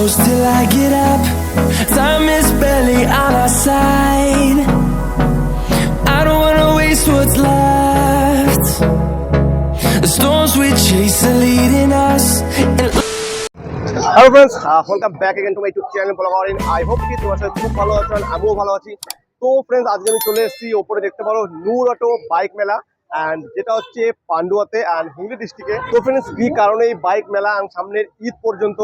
close till I get up. Time is barely on our side. I don't wanna waste what's left. The storms we chase are leading us. Hello friends, welcome back again to my YouTube channel Bloggerin. I hope কি তোমার সাথে খুব ভালো আছো, আমিও ভালো আছি। তো ফ্রেন্ডস, আজকে আমি চলে এসেছি ওপরে, দেখতে পারো নূর অটো বাইক মেলা, অ্যান্ড যেটা হচ্ছে পান্ডুয়াতে অ্যান্ড হুগলি ডিস্ট্রিক্টে। তো ফ্রেন্ডস, কি কারণে এই বাইক মেলা সামনের ঈদ পর্যন্ত,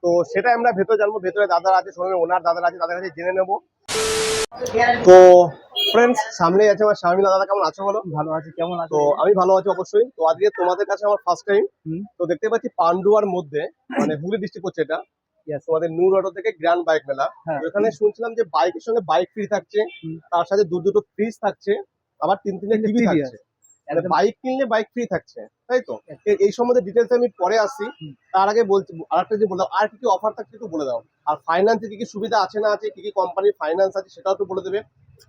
তো সেটা আমরা ভেতরে জানবো। ভেতরে দাদারা আছে, শোরুমে ওনার দাদারা আছে, তাদের কাছে জেনে নেবো। তো ফ্রেন্ডস, সামনে আছে আমার শামিলা। দাদা কেমন আছো? বলো। ভালো আছি, কেমন আছো? তো আমি ভালো আছি অবশ্যই। তো আজকে তোমাদের কাছে আমার ফার্স্ট টাইম। তো দেখতে পাচ্ছি পান্ডুয়ার মধ্যে, মানে হুগলি ডিস্ট্রিক্ট হচ্ছে এটা, তোমাদের নূর অটো থেকে গ্র্যান্ড বাইক মেলা। এখানে শুনছিলাম যে বাইকের সঙ্গে বাইক ফ্রি থাকছে, তার সাথে দুটো ফ্রিজ থাকছে, আবার তিনটে টিভি থাকছে। বাইক কিনলে বাইক ফ্রি থাকছে, তাই তো? এই সম্বন্ধে ডিটেলস আমি পরে আসছি। তার আগে বলছি আরেকটা যে বলে দাও, আর কি কি অফার থাকছে একটু বলে দাও। আর ফাইন্যান্সে কি কি সুবিধা আছে না আছে, কি কি কোম্পানির ফাইন্যান্স আছে সেটাও একটু বলে দেবে।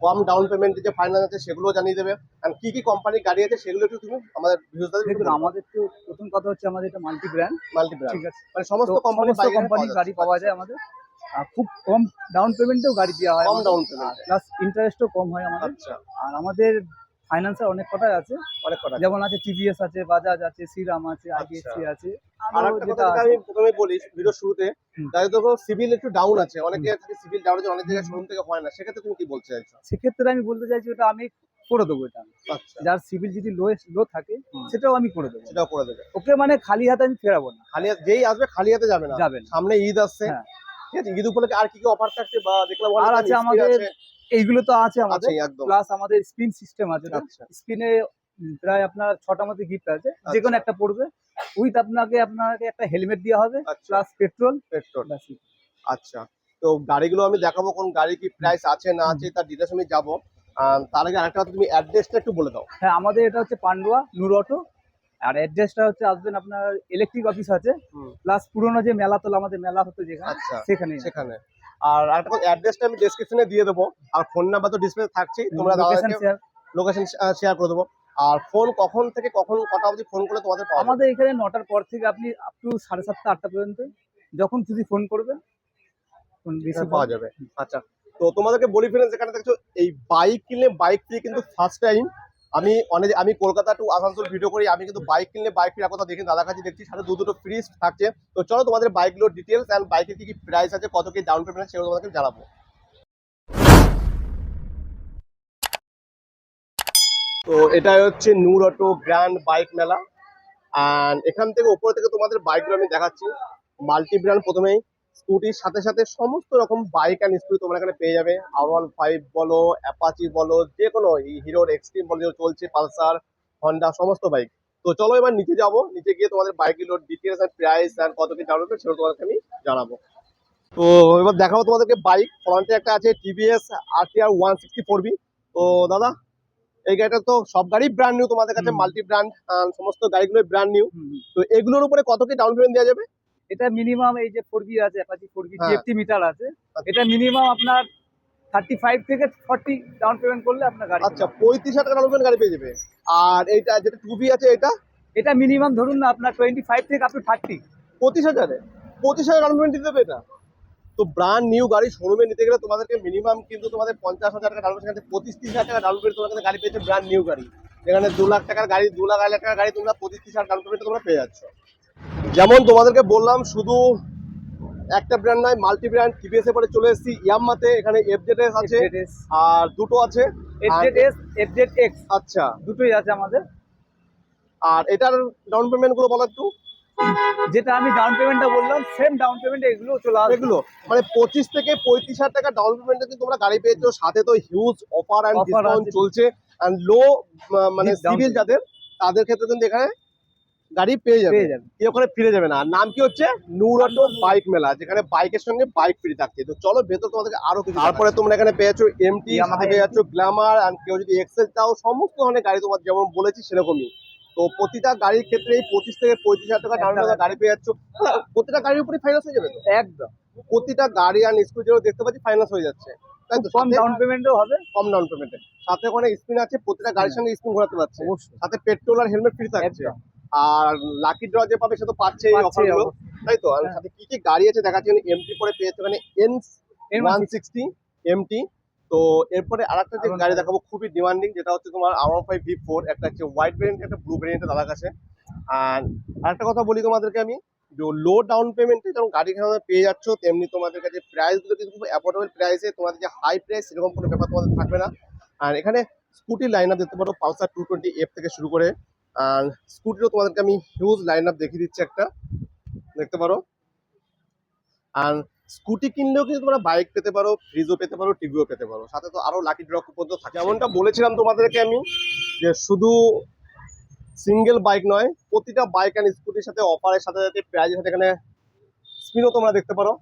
কম ডাউন পেমেন্টে যে ফাইন্যান্স আছে সেগুলো জানিয়ে দেবে। আর কি কি কোম্পানির গাড়ি আছে সেগুলো একটু তুমি আমাদের ভিউয়ারদের। দেখুন, আমাদের তো প্রথম কথা হচ্ছে আমাদের এটা মাল্টি ব্র্যান্ড, ঠিক আছে, মানে সমস্ত কোম্পানির গাড়ি পাওয়া যায় আমাদের। আর খুব কম ডাউন পেমেন্টেও গাড়ি দেওয়া হয়, কম ডাউন পেমেন্ট প্লাস ইন্টারেস্টও কম হয় আমাদের। আচ্ছা। আর আমাদের ফাইন্যান্সের অনেক কটাই আছে, যেমন আছে টিভিএস আছে, বাজাজ আছে, শ্রীরাম আছে, আইডিএফসি আছে। আর একটা কথা আমি প্রথমে বলি ভিডিও শুরুতে, যাদের দেখো সিভিল একটু ডাউন আছে, অনেকে আছে সিভিল ডাউন আছে, অনেক জায়গায় শোরুম থেকে হয় না, সেক্ষেত্রে তুমি কি বলতে চাইছো? সেক্ষেত্রে আমি বলতে চাইছি ওটা আমি করে দেবো। এটা আচ্ছা, যার সিভিল যদি লো থাকে সেটাও আমি করে দেবো। সেটাও করে দেবে। ওকে মানে খালি হাতে আমি ফেরাবো না। খালি হাতে যেই আসবে খালি হাতে যাবে না। সামনে ঈদ আসছে, ঠিক আছে? ঈদ উপলক্ষে আর কি কি অফার থাকছে বা দেখলাম আর আছে আমাদের, এইগুলো তো আছে আমাদের, একদম। প্লাস আমাদের স্পিন সিস্টেম আছে। স্পিনে প্রায় আপনার 6টা মতো গিফট আছে, যে কোনো একটা পড়বে। উইথ আপনাকে একটা হেলমেট দেওয়া হবে, প্লাস পেট্রোল। আচ্ছা, তো গাড়িগুলো আমি দেখাবো, কোন গাড়ি কি প্রাইস আছে না আছে তার ডিটেইলস আমি যাবো। তার আগে আরেকটা কথা, তুমি অ্যাড্রেসটা একটু বলে দাও। হ্যাঁ, আমাদের এটা হচ্ছে পান্ডুয়া নূর অটো। আর অ্যাড্রেসটা হচ্ছে, আসবেন আপনার ইলেকট্রিক অফিস আছে, প্লাস পুরোনো যে মেলা তোলা আমাদের মেলা হতো যেখানে, সেখানে। আর আরেকটা কথা, অ্যাড্রেসটা আমি ডেসক্রিপশনে দিয়ে দেবো, আর ফোন নাম্বার তো ডিসপ্লে থাকছেই, তোমরা লোকেশন শেয়ার করে দেবো। আর ফোন কখন থেকে কখন কটা অবধি ফোন করলে তোমাদের পাওয়া? আমাদের এখানে 9টার পর থেকে আপনি আপ টু 7:30 8টা পর্যন্ত যখন খুশি ফোন করবেন, ফোন রিসিভ পাওয়া যাবে। আচ্ছা, তো তোমাদেরকে বলি ফ্রেন্ডস, এখানে দেখছো এই বাইক কিনলে বাইক ফ্রি, কিন্তু ফার্স্ট টাইম আমি কলকাতা টু আসানসোল ভিডিও করি, আমি কিন্তু বাইক কিনলে বাইক ফ্রি কথা দেখি, দাদার কাছে দেখছি সাথে দুটো ফ্রিজ থাকছে। তো চলো তোমাদের বাইকগুলোর ডিটেলস অ্যান্ড বাইকের কি কি প্রাইস আছে, কত কি ডাউন পেমেন্ট, সেগুলো তোমাদেরকে জানাবো। তো এটাই হচ্ছে নূর অটো গ্র্যান্ড বাইক মেলা, অ্যান্ড এখান থেকে উপর থেকে তোমাদের বাইকগুলো আমি দেখাচ্ছি। মাল্টি ব্র্যান্ড, প্রথমেই স্কুটির সাথে সাথে সমস্ত রকম বাইক অ্যান্ড স্কুটি তোমরা এখানে পেয়ে যাবে। R15 বলো, অ্যাপাচি বলো, যে কোনো হিরোর এক্সট্রিম বলো যে চলছে, পালসার, হন্ডা, সমস্ত বাইক। তো চলো এবার নিচে যাবো, নিচে গিয়ে তোমাদের বাইকগুলোর ডিটেলস অ্যান্ড প্রাইস অ্যান্ড কত কি দাম হবে সেগুলো তোমাদেরকে আমি জানাবো। তো এবার দেখাবো তোমাদেরকে বাইক। ফ্রন্টে একটা আছে টিভিএস RTR 164B। তো দাদা, এই গাড়িটা তো সব গাড়ি ব্র্যান্ড নিউ তোমাদের কাছে, মাল্টি ব্র্যান্ড, সমস্ত গাড়িগুলোই ব্র্যান্ড নিউ। তো এগুলোর উপরে কত কি ডাউন পেমেন্ট দেওয়া যাবে? এটা মিনিমাম, এই যে 4B আছে, অ্যাপাচি 4B জিএফটি মিটার আছে, এটা মিনিমাম আপনার 35 থেকে 40 ডাউন পেমেন্ট করলে আপনার গাড়ি। আচ্ছা, 35,000 টাকা ডাউন পেমেন্ট গাড়ি পেয়ে যাবে। আর এইটা যেটা 2B আছে, এটা মিনিমাম ধরুন না আপনার 25 থেকে আপ টু 30। 25,000 ডাউন পেমেন্ট দিতে দেবে এটা? তো ব্র্যান্ড নিউ গাড়ি শোরুমে নিতে গেলে তোমাদেরকে মিনিমাম কিন্তু তোমাদের 50,000 টাকা ডাউন পেমেন্ট, 25-30,000 টাকা ডাউন পেমেন্ট তোমাদের গাড়ি পেয়েছে ব্র্যান্ড নিউ গাড়ি। যেখানে 2 লাখ টাকার গাড়ি, 2 লাখ 2.5 লাখ টাকার গাড়ি তোমরা 25-30,000 ডাউন পেমেন্ট তোমরা পেয়ে যাচ্ছ। যেমন তোমাদেরকে বললাম, শুধু একটা ব্র্যান্ড নয়, মাল্টি ব্র্যান্ড। টিভিএস এর পরে চলে এসেছি ইয়ামাহাতে, এখানে FZS আছে, আর দুটো আছে FZS, FZX। আচ্ছা, দুটোই আছে আমাদের। আর এটার ডাউন পেমেন্ট গুলো বলো একটু। যেটা আমি ডাউন পেমেন্টটা বললাম, সেম ডাউন পেমেন্ট এগুলো চলে আসবে। এগুলো মানে 25 থেকে 35,000 টাকা ডাউন পেমেন্টে কিন্তু তোমরা গাড়ি পেয়েছো, সাথে তো হিউজ অফার এন্ড ডিসকাউন্ট চলছে। এন্ড লো মানে সিভিল যাদের, তাদের ক্ষেত্রে কিন্তু এখানে গাড়ি পেয়ে যাবে, কি ওখানে ফিরে যাবে না। আর নাম কি হচ্ছে? নূর অটো বাইক মেলা, যেখানে বাইকের সঙ্গে বাইক ফ্রি থাকছে। তো চলো ভেতর তোমাদেরকে আরো কিছু। তারপরে তোমরা এখানে পেয়েছো MT, সাথে পেয়ে যাচ্ছ গ্ল্যামার, আর কেউ যদি এক্সেল চাও, সমস্ত ধরনের গাড়ি তোমার যেমন বলেছি সেরকমই। তো প্রতিটা গাড়ির ক্ষেত্রে 25 থেকে 35,000 টাকা ডাউন পেমেন্টে গাড়ি পেয়ে যাচ্ছ। প্রতিটা গাড়ির উপরে ফাইন্যান্স হয়ে যাবে তো? একদম, প্রতিটা গাড়ি আর স্কুটি যেগুলো দেখতে পাচ্ছি ফাইন্যান্স হয়ে যাচ্ছে, তাই তো? কম ডাউন পেমেন্টও হবে, কম ডাউন পেমেন্টে। সাথে ওখানে স্পিন আছে, প্রতিটা গাড়ির সঙ্গে স্পিন ঘোরাতে পারছে, সাথে পেট্রোল আর হেলমেট ফ্রি থাকছে। আর লাকি ড্র যে পাবে সে তো পাচ্ছে এই পাচ্ছে অফারগুলো, তাই তো? আর হ্যাঁ। সাথে কি কি গাড়ি আছে দেখাচ্ছি, এমটি পরে পেয়েছে ওখানে এন 160 এমটি। তো এরপরে আরেকটা যে গাড়ি দেখাবো খুবই ডিমান্ডিং, যেটা হচ্ছে তোমার R15 V4, একটা হচ্ছে হোয়াইট ভেরিয়েন্ট, একটা ব্লু ভেরিয়েন্ট দাদার কাছে। আর আরেকটা কথা বলি তোমাদেরকে আমি, যে লো ডাউন পেমেন্টে যেমন গাড়ি এখানে পেয়ে যাচ্ছ, তেমনি তোমাদের কাছে প্রাইসগুলো কিন্তু খুব অ্যাফোর্ডেবল প্রাইসে, তোমাদের যে হাই প্রাইস সেরকম কোনো ব্যাপার তোমাদের থাকবে না। আর এখানে স্কুটি লাইন আপ দেখতে পারো, পালসার 220F থেকে শুরু করে। আর স্কুটিরও তোমাদেরকে আমি হিউজ লাইন আপ দেখিয়ে দিচ্ছি, একটা দেখতে পারো। আর স্কুটি কিনলেও কিন্তু তোমরা বাইক পেতে পারো, ফ্রিজও পেতে পারো, টিভিও পেতে পারো, সাথে তো আরো লাকি ড্র পর্যন্ত থাকে। যেমনটা বলেছিলাম তোমাদেরকে আমি, যে শুধু সিঙ্গেল বাইক নয়, প্রতিটা বাইক অ্যান্ড স্কুটির সাথে অফারের সাথে সাথে প্রাইজের সাথে এখানে স্পিনও তোমরা দেখতে পারো।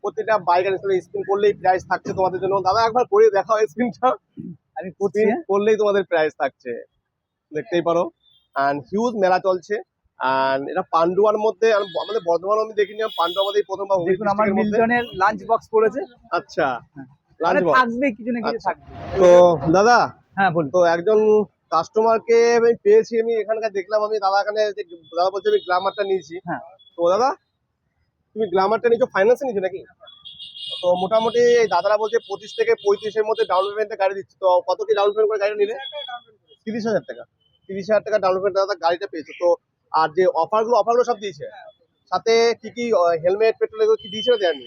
প্রতিটা বাইক অ্যান্ড স্কুটি স্পিন করলেই প্রাইস থাকছে তোমাদের জন্য। দাদা একবার করে দেখাও স্পিনটা, আমি করছি। স্পিন করলেই তোমাদের প্রাইস থাকছে, দেখতেই পারো। অ্যান্ড হিউজ মেলা চলছে। অ্যান্ড এটা পান্ডুয়ার মধ্যে, আমাদের বর্ধমান আমি দেখিনি, পান্ডুয়ার মধ্যেই প্রথম বা দেখুন আমার মিল্টনের লাঞ্চ বক্স পড়েছে। আচ্ছা, মানে লাঞ্চ বক্স। থাকবে কিছু না কিছু আচ্ছা। থাকবে। তো দাদা, হ্যাঁ বলুন। তো একজন কাস্টমারকে আমি পেয়েছি, আমি এখানকার দেখলাম, আমি দাদা এখানে দাদা বলছে আমি গ্ল্যামারটা নিয়েছি। হ্যাঁ। তো দাদা তুমি গ্ল্যামারটা নিয়েছো ফাইন্যান্সে নিয়েছো নাকি? তো মোটামুটি এই দাদারা বলছে 25 থেকে 35-এর মধ্যে ডাউন পেমেন্টে গাড়ি দিচ্ছে। তো কত কি ডাউন পেমেন্ট করে গাড়িটা নিলে? 30,000 টাকা। 30,000 টাকা ডাউন পেমেন্ট দাদা গাড়িটা পেয়েছে। তো আর যে অফারগুলো সব দিয়েছে, সাথে কি কি হেলমেট, পেট্রোল এগুলো কি দিয়েছে না দেয়নি?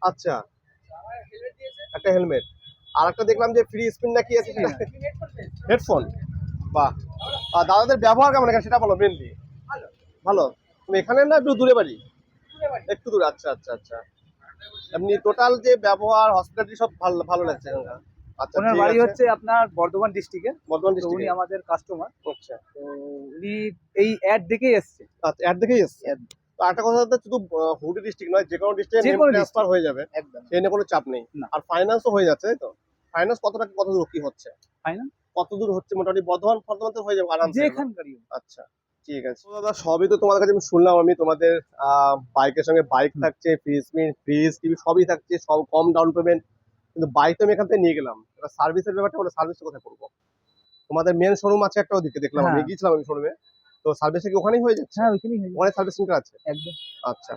আচ্ছা, একটা হেলমেট, আর একটা দেখলাম যে ফ্রি স্পিন নাকি আছে, হেডফোন। বাহ। আর দাদাদের ব্যবহার কেমন এখানে সেটা বলো মেনলি। ভালো। তুমি এখানে না একটু দূরে বাড়ি? একটু দূরে, আচ্ছা আচ্ছা আচ্ছা। এমনি টোটাল যে ব্যবহার, হসপিটালিটি সব ভালো ভালো লাগছে এখানকার। আচ্ছা, ওনার ঠিক বাড়ি আছে। হচ্ছে আপনার বর্ধমান ডিস্ট্রিক্টে। বর্ধমান তো উনি ডিস্ট্রিক্টে। আমাদের কাস্টমার। আচ্ছা তো উনি এই অ্যাড দেখেই এসছে। আচ্ছা, অ্যাড দেখেই এসছে। তো একটা কথা হচ্ছে, শুধু হুগলি ডিস্ট্রিক্ট নয়, যে কোনো ডিস্ট্রিক্টে যে নেম কোনো ট্রান্সফার হয়ে যাবে, একদম সেই নিয়ে কোনো চাপ নেই। না। আর ফাইন্যান্সও হয়ে যাচ্ছে, তাই তো? ফাইন্যান্স কত দূর কি হচ্ছে? ফাইনাল কত দূর হচ্ছে মোটামুটি? বর্ধমান ফর্ধমান তো হয়ে যাবে আরামসে। যেখানকারই হোক। আচ্ছা, ঠিক আছে। তো দাদা সবই তো তোমাদের কাছে আমি শুনলাম, আমি তোমাদের বাইকের সঙ্গে বাইক থাকছে, ফ্রিজ টিভি সবই থাকছে, সব কম ডাউন পেমেন্ট। কিন্তু বাইক তো আমি এখান থেকে নিয়ে গেলাম, এবার সার্ভিসের ব্যাপারটা বলে, সার্ভিসটা কোথায় করবো? তোমাদের মেন শোরুম আছে একটা ওদিকে, দেখলাম আমি হ্যাঁ। গিয়েছিলাম আমি শোরুমে। তো সার্ভিসটা কি ওখানেই হয়ে যাচ্ছে? হ্যাঁ ওইখানেই হয়ে যাবে। ওখানে সার্ভিস সেন্টার আছে? একদম। আচ্ছা।